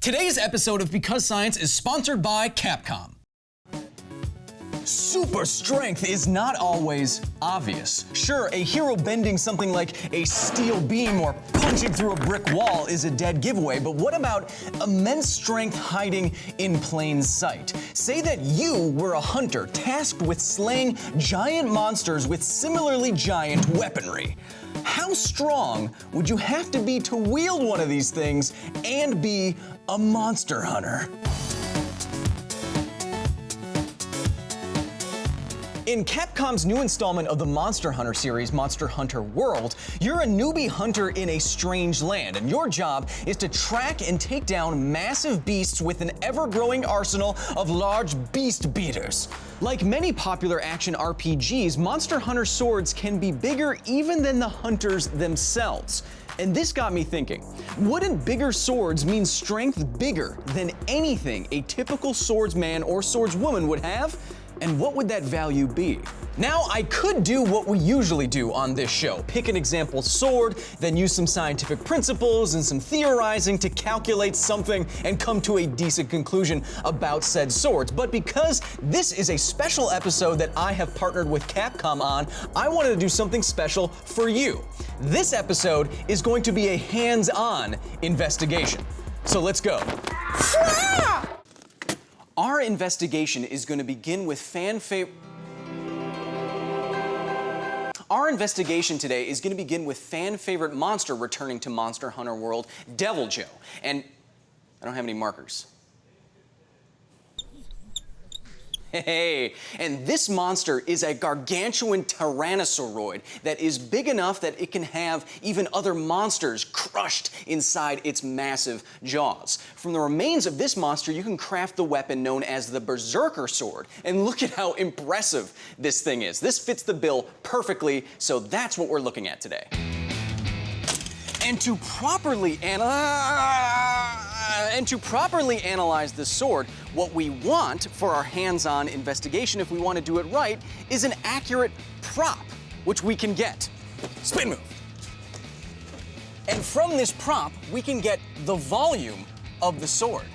Today's episode of Because Science is sponsored by Capcom. Super strength is not always obvious. Sure, a hero bending something like a steel beam or punching through a brick wall is a dead giveaway, but what about immense strength hiding in plain sight? Say that you were a hunter tasked with slaying giant monsters with similarly giant weaponry. How strong would you have to be to wield one of these things and be a monster hunter? In Capcom's new installment of the Monster Hunter series, Monster Hunter World, you're a newbie hunter in a strange land, and your job is to track and take down massive beasts with an ever-growing arsenal of large beast beaters. Like many popular action RPGs, Monster Hunter swords can be bigger even than the hunters themselves. And this got me thinking, wouldn't bigger swords mean strength bigger than anything a typical swordsman or swordswoman would have? And what would that value be? Now, I could do what we usually do on this show. Pick an example sword, then use some scientific principles and some theorizing to calculate something and come to a decent conclusion about said swords. But because this is a special episode that I have partnered with Capcom on, I wanted to do something special for you. This episode is going to be a hands-on investigation. So let's go. Our investigation is going to begin with Our investigation today is going to begin with fan-favorite monster returning to Monster Hunter World, Devil Joe. And I don't have any markers. Hey, and this monster is a gargantuan tyrannosauroid that is big enough that it can have even other monsters crushed inside its massive jaws. From the remains of this monster, you can craft the weapon known as the Berserker Sword. And look at how impressive this thing is. This fits the bill perfectly, so that's what we're looking at today. And to properly analyze this sword, what we want for our hands-on investigation, if we want to do it right, is an accurate prop, which we can get. Spin move. And from this prop, we can get the volume of the sword.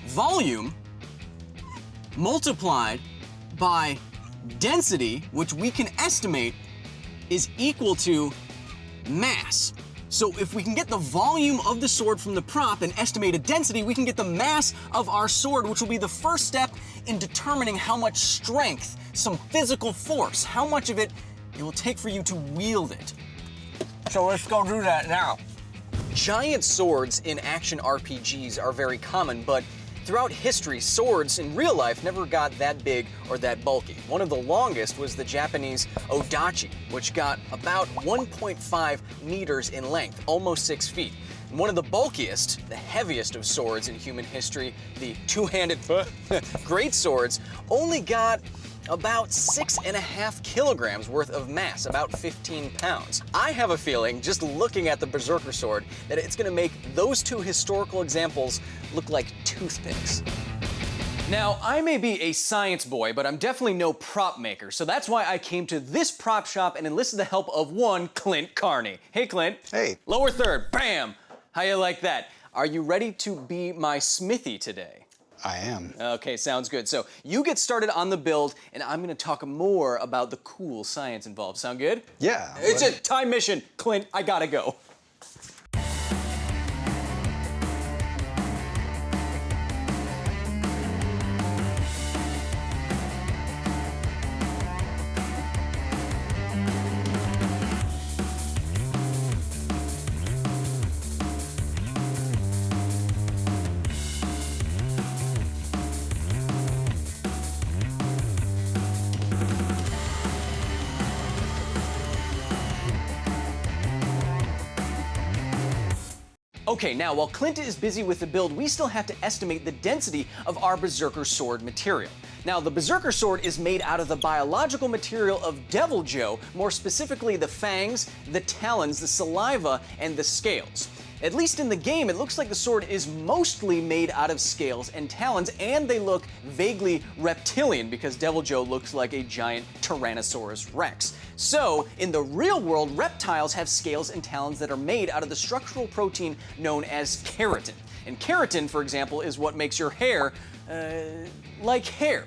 Volume multiplied by density, which we can estimate is equal to mass. So if we can get the volume of the sword from the prop and estimate a density, we can get the mass of our sword, which will be the first step in determining how much strength, some physical force, how much of it will take for you to wield it. So let's go do that now. Giant swords in action RPGs are very common, but throughout history, swords in real life never got that big or that bulky. One of the longest was the Japanese odachi, which got about 1.5 meters in length, almost 6 feet. And one of the bulkiest, the heaviest of swords in human history, the two-handed great swords, only got about 6.5 kilograms worth of mass, about 15 pounds. I have a feeling, just looking at the Berserker Sword, that it's gonna make those two historical examples look like toothpicks. Now, I may be a science boy, but I'm definitely no prop maker, so that's why I came to this prop shop and enlisted the help of one Clint Carney. Hey, Clint. Hey. Lower third, bam! How you like that? Are you ready to be my smithy today? I am. Okay, sounds good. So you get started on the build, and I'm gonna talk more about the cool science involved. Sound good? Yeah. It's a time mission, Clint. I gotta go. Okay, now while Clint is busy with the build, we still have to estimate the density of our Berserker Sword material. Now, the Berserker Sword is made out of the biological material of Devil Joe, more specifically the fangs, the talons, the saliva, and the scales. At least in the game, it looks like the sword is mostly made out of scales and talons, and they look vaguely reptilian because Devil Joe looks like a giant Tyrannosaurus Rex. So, in the real world, reptiles have scales and talons that are made out of the structural protein known as keratin. And keratin, for example, is what makes your hair, like hair.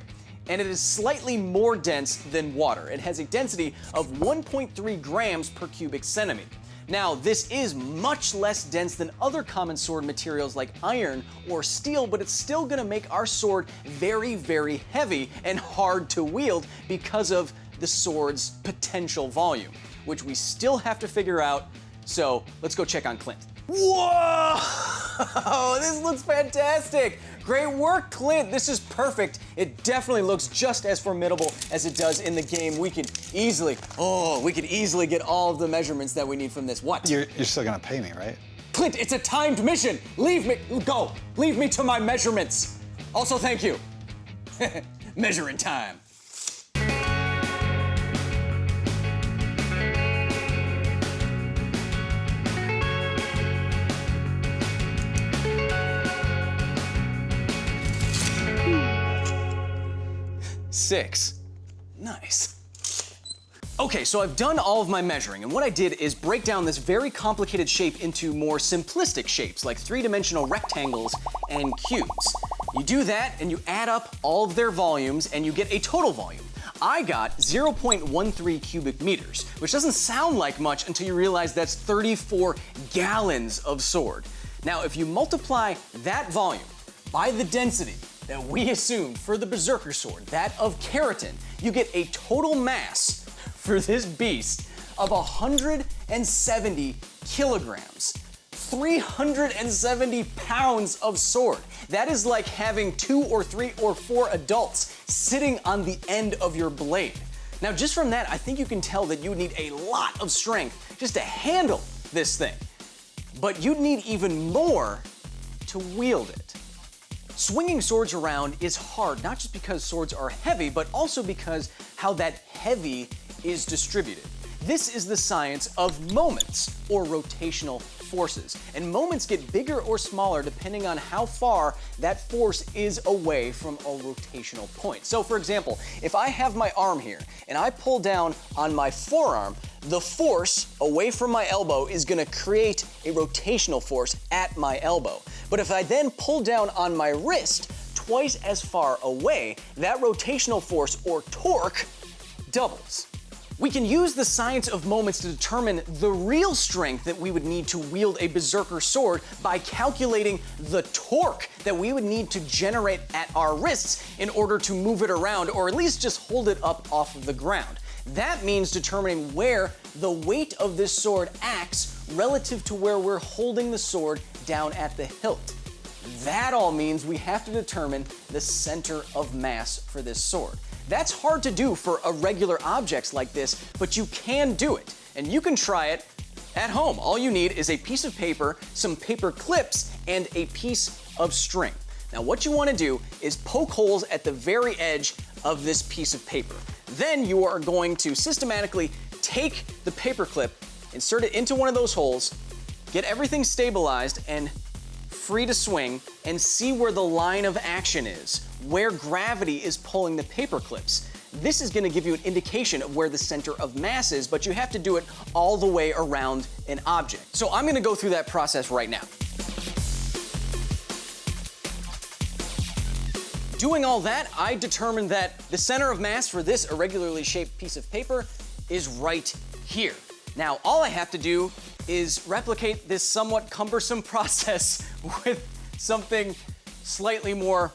And it is slightly more dense than water. It has a density of 1.3 grams per cubic centimeter. Now, this is much less dense than other common sword materials like iron or steel, but it's still gonna make our sword very, very heavy and hard to wield because of the sword's potential volume, which we still have to figure out. So let's go check on Clint. Whoa! This looks fantastic! Great work, Clint. This is perfect. It definitely looks just as formidable as it does in the game. We could easily get all of the measurements that we need from this. What? You're still gonna pay me, right? Clint, it's a timed mission. Leave me, go. Leave me to my measurements. Also, thank you. Measuring time. Six. Nice. Okay, so I've done all of my measuring, and what I did is break down this very complicated shape into more simplistic shapes, like three-dimensional rectangles and cubes. You do that, and you add up all of their volumes, and you get a total volume. I got 0.13 cubic meters, which doesn't sound like much until you realize that's 34 gallons of sword. Now, if you multiply that volume by the density that we assumed for the Berserker Sword, that of keratin, you get a total mass for this beast of 170 kilograms. 370 pounds of sword. That is like having 2 or 3 or 4 adults sitting on the end of your blade. Now, just from that, I think you can tell that you would need a lot of strength just to handle this thing. But you'd need even more to wield it. Swinging swords around is hard, not just because swords are heavy, but also because how that heavy is distributed. This is the science of moments, or rotational forces. And moments get bigger or smaller depending on how far that force is away from a rotational point. So for example, if I have my arm here and I pull down on my forearm, the force away from my elbow is gonna create a rotational force at my elbow. But if I then pull down on my wrist twice as far away, that rotational force, or torque, doubles. We can use the science of moments to determine the real strength that we would need to wield a Berserker Sword by calculating the torque that we would need to generate at our wrists in order to move it around, or at least just hold it up off of the ground. That means determining where the weight of this sword acts relative to where we're holding the sword down at the hilt. That all means we have to determine the center of mass for this sword. That's hard to do for irregular objects like this, but you can do it. And you can try it at home. All you need is a piece of paper, some paper clips, and a piece of string. Now what you want to do is poke holes at the very edge of this piece of paper. Then you are going to systematically take the paper clip, insert it into one of those holes, get everything stabilized and free to swing, and see where the line of action is, where gravity is pulling the paper clips. This is going to give you an indication of where the center of mass is, but you have to do it all the way around an object. So I'm going to go through that process right now. Doing all that, I determined that the center of mass for this irregularly shaped piece of paper is right here. Now, all I have to do is replicate this somewhat cumbersome process with something slightly more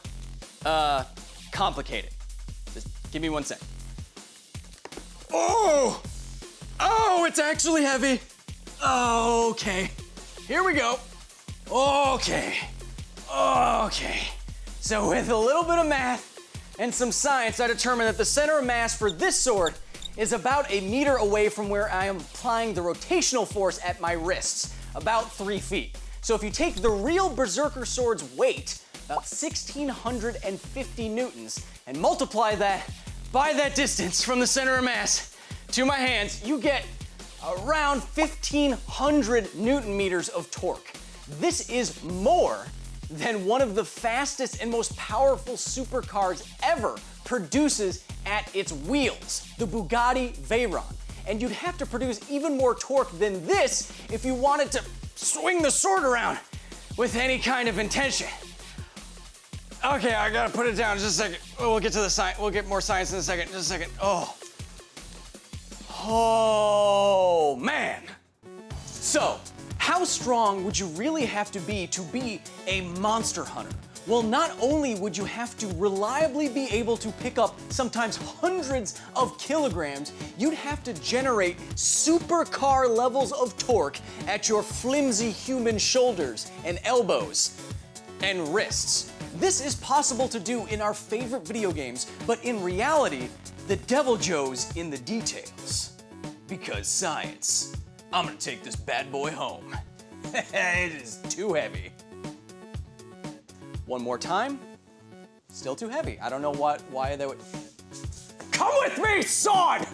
complicated. Just give me one sec. Oh, it's actually heavy. Okay, here we go. Okay. So with a little bit of math and some science, I determined that the center of mass for this sword is about 1 meter away from where I am applying the rotational force at my wrists, about 3 feet. So if you take the real Berserker Sword's weight, about 1,650 newtons, and multiply that by that distance from the center of mass to my hands, you get around 1,500 Newton meters of torque. This is more than one of the fastest and most powerful supercars ever produces at its wheels, the Bugatti Veyron. And you'd have to produce even more torque than this if you wanted to swing the sword around with any kind of intention. Okay, I gotta put it down just a second. Oh, we'll get to the science. We'll get more science in a second. Just a second. Oh, man. So, how strong would you really have to be a monster hunter? Well, not only would you have to reliably be able to pick up sometimes hundreds of kilograms, you'd have to generate supercar levels of torque at your flimsy human shoulders and elbows and wrists. This is possible to do in our favorite video games, but in reality, the devil Joe's in the details. Because science. I'm gonna take this bad boy home. It is too heavy. One more time. Still too heavy. I don't know why they would. Come with me, son!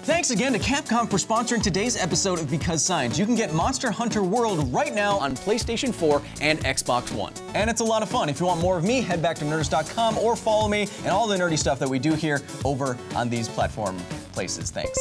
Thanks again to Capcom for sponsoring today's episode of Because Science. You can get Monster Hunter World right now on PlayStation 4 and Xbox One. And it's a lot of fun. If you want more of me, head back to Nerdist.com or follow me and all the nerdy stuff that we do here over on these platform places. Thanks.